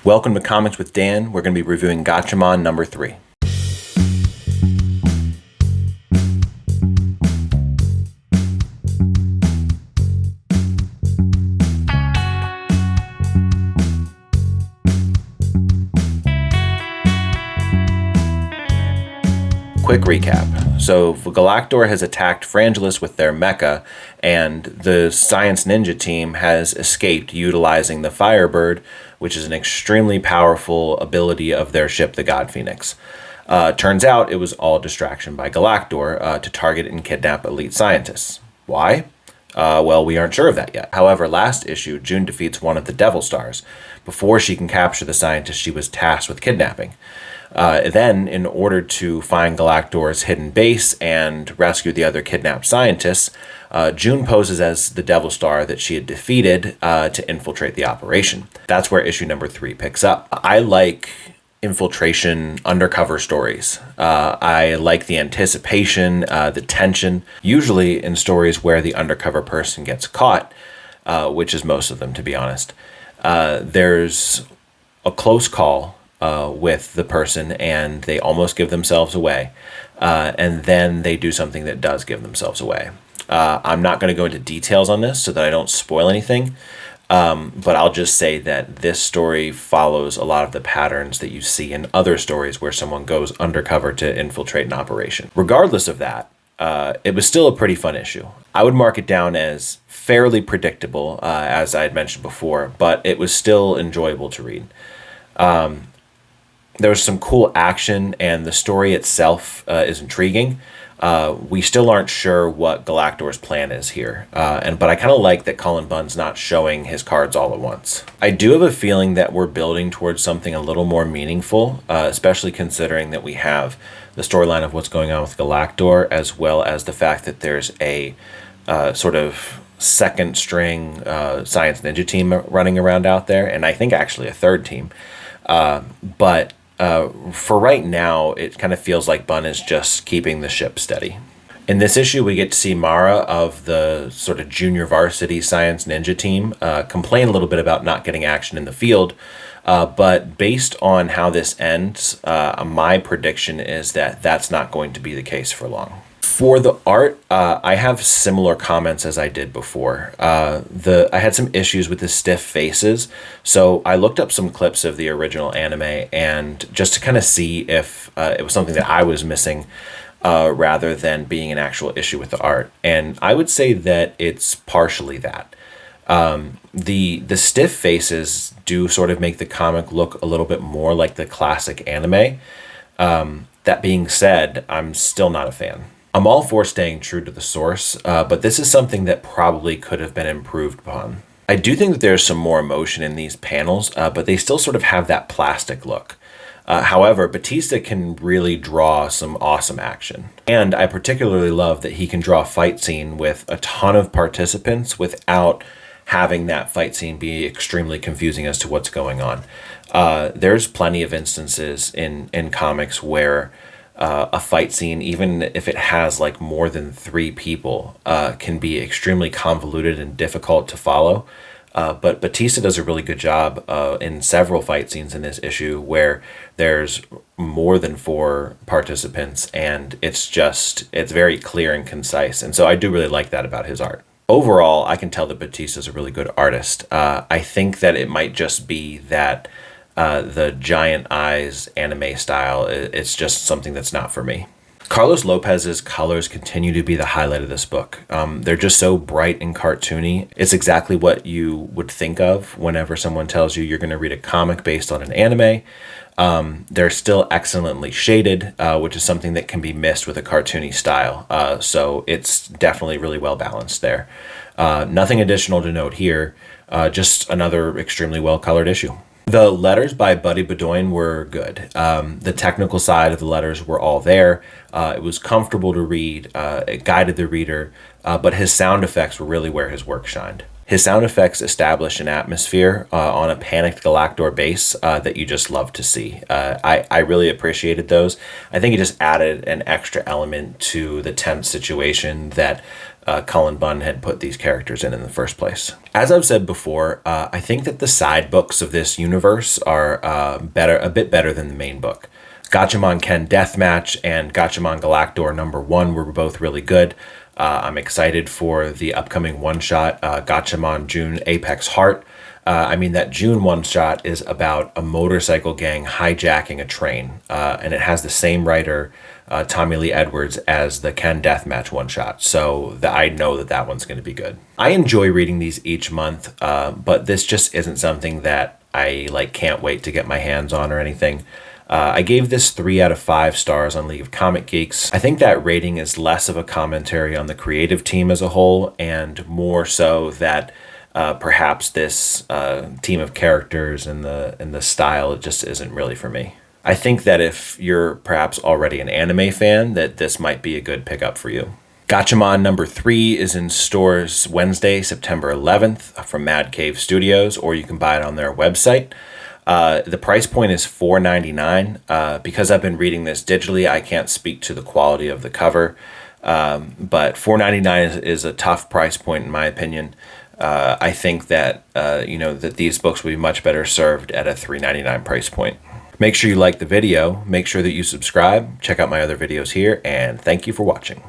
Welcome to Comics with Dan. We're going to be reviewing Gatchaman number 3. Quick recap. So Galactor has attacked Frangelus with their mecha, and the Science Ninja team has escaped utilizing the Firebird, which is an extremely powerful ability of their ship, the God Phoenix. Turns out it was all distraction by Galactor to target and kidnap elite scientists. Why? Well, we aren't sure of that yet. However, last issue, June defeats one of the Devil Stars before she can capture the scientist she was tasked with kidnapping. Then, in order to find Galactor's hidden base and rescue the other kidnapped scientists, June poses as the Devil Star that she had defeated to infiltrate the operation. That's where issue number 3 picks up. I like infiltration undercover stories. I like the anticipation, the tension, usually in stories where the undercover person gets caught, which is most of them, to be honest. There's a close call with the person and they almost give themselves away, and then they do something that does give themselves away. I'm not going to go into details on this so that I don't spoil anything, but I'll just say that this story follows a lot of the patterns that you see in other stories where someone goes undercover to infiltrate an operation. Regardless of that, it was still a pretty fun issue. I would mark it down as fairly predictable, as I had mentioned before, but it was still enjoyable to read. There was some cool action, and the story itself is intriguing. We still aren't sure what Galactor's plan is here, but I kind of like that Cullen Bunn's not showing his cards all at once. I do have a feeling that we're building towards something a little more meaningful, especially considering that we have the storyline of what's going on with Galactor, as well as the fact that there's a sort of second string Science Ninja team running around out there, and I think actually a third team. But for right now, it kind of feels like Bunn is just keeping the ship steady. In this issue, we get to see Mara of the sort of junior varsity Science Ninja team complain a little bit about not getting action in the field. But based on how this ends, my prediction is that that's not going to be the case for long. For the art, I have similar comments as I did before. I had some issues with the stiff faces, so I looked up some clips of the original anime and just to kind of see if it was something that I was missing rather than being an actual issue with the art. And I would say that it's partially that. The stiff faces do sort of make the comic look a little bit more like the classic anime. That being said, I'm still not a fan. I'm all for staying true to the source, but this is something that probably could have been improved upon. I do think that there's some more emotion in these panels, but they still sort of have that plastic look. However, Batista can really draw some awesome action. And I particularly love that he can draw a fight scene with a ton of participants without having that fight scene be extremely confusing as to what's going on. There's plenty of instances in comics where a fight scene, even if it has like more than 3 people, can be extremely convoluted and difficult to follow. But Batista does a really good job in several fight scenes in this issue where there's more than 4 participants, and it's very clear and concise. And so I do really like that about his art. Overall, I can tell that Batista's a really good artist. I think that it might just be that the giant eyes anime style, it's just something that's not for me. Carlos Lopez's colors continue to be the highlight of this book. They're just so bright and cartoony. It's exactly what you would think of whenever someone tells you you're going to read a comic based on an anime. They're still excellently shaded, which is something that can be missed with a cartoony style. So it's definitely really well balanced there. Nothing additional to note here, just another extremely well colored issue. The letters by Buddy Bedoin were good. The technical side of the letters were all there. It was comfortable to read. It guided the reader, but his sound effects were really where his work shined. His sound effects establish an atmosphere on a panicked Galactor base that you just love to see. I really appreciated those. I think it just added an extra element to the tense situation that Cullen Bunn had put these characters in the first place. As I've said before, I think that the side books of this universe are a bit better than the main book. Gatchaman Ken Deathmatch and Gatchaman Galactor #1 were both really good. I'm excited for the upcoming one-shot, Gatchaman June Apex Heart. That June one-shot is about a motorcycle gang hijacking a train, and it has the same writer, Tommy Lee Edwards, as the Ken Deathmatch one-shot, so I know that one's going to be good. I enjoy reading these each month, but this just isn't something that I can't wait to get my hands on or anything. I gave this 3 out of 5 stars on League of Comic Geeks. I think that rating is less of a commentary on the creative team as a whole, and more so that perhaps this team of characters and the style just isn't really for me. I think that if you're perhaps already an anime fan, that this might be a good pickup for you. Gatchaman #3 is in stores Wednesday, September 11th from Mad Cave Studios, or you can buy it on their website. The price point is $4.99. Because I've been reading this digitally, I can't speak to the quality of the cover, but $4.99 is a tough price point in my opinion. I think that that these books would be much better served at a $3.99 price point. Make sure you like the video, make sure that you subscribe, check out my other videos here, and thank you for watching.